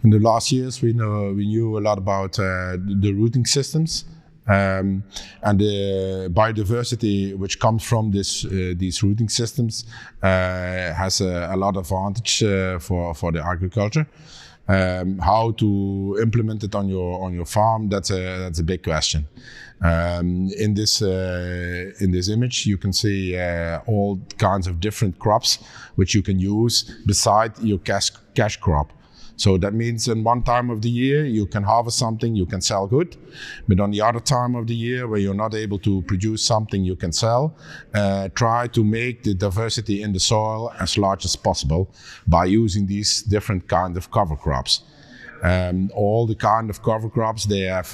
In the last years, we knew a lot about the rooting systems and the biodiversity which comes from these rooting systems has a lot of advantage for the agriculture. How to implement it on your farm, that's a big question. In this image, you can see all kinds of different crops which you can use beside your cash crop. So that means in one time of the year you can harvest something, you can sell good, but on the other time of the year where you're not able to produce something you can sell, try to make the diversity in the soil as large as possible by using these different kind of cover crops. All the kind of cover crops, they have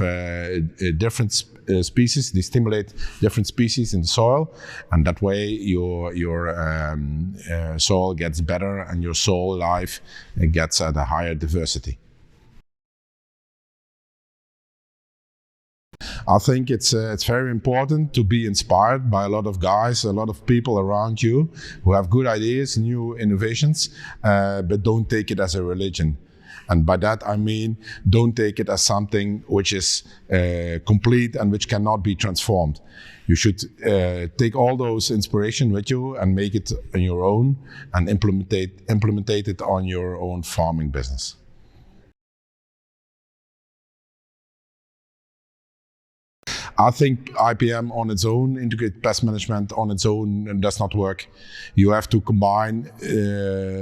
different species. They stimulate different species in the soil, and that way your soil gets better and your soil life gets at a higher diversity. I think it's very important to be inspired by a lot of guys, a lot of people around you who have good ideas, new innovations, but don't take it as a religion. And by that I mean, don't take it as something which is complete and which cannot be transformed. You should take all those inspiration with you and make it on your own and implement it on your own farming business. I think IPM on its own, integrated pest management on its own, does not work. You have to combine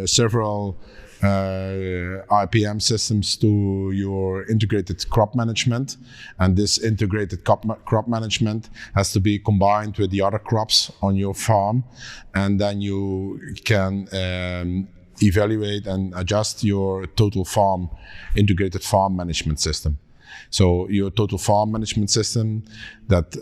several IPM systems to your integrated crop management, and this integrated crop management has to be combined with the other crops on your farm, and then you can evaluate and adjust your total farm, integrated farm management system. So your total farm management system, that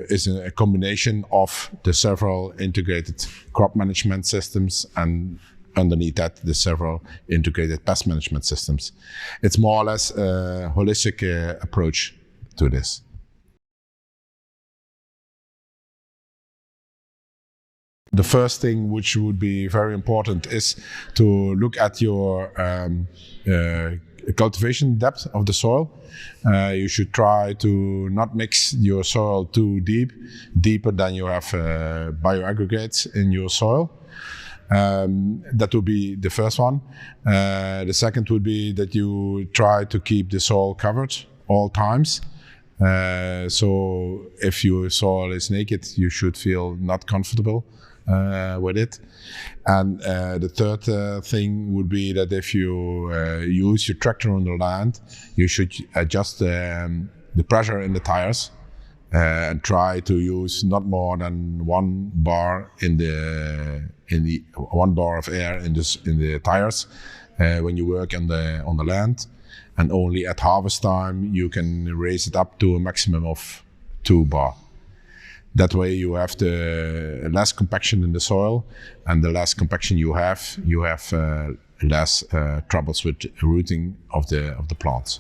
is a combination of the several integrated crop management systems, and underneath that the several integrated pest management systems. It's more or less a holistic approach to this. The first thing which would be very important is to look at your cultivation depth of the soil. You should try to not mix your soil too deeper than you have bioaggregates in your soil. That would be the first one. The second would be that you try to keep the soil covered all times. So if your soil is naked, you should feel not comfortable with it. And the third thing would be that if you use your tractor on the land, you should adjust the pressure in the tires and try to use not more than 1 bar in the 1 bar of air in the tires when you work on the land, and only at harvest time you can raise it up to a maximum of 2 bar. That way you have the less compaction in the soil, and the less compaction you have less troubles with rooting of the plants.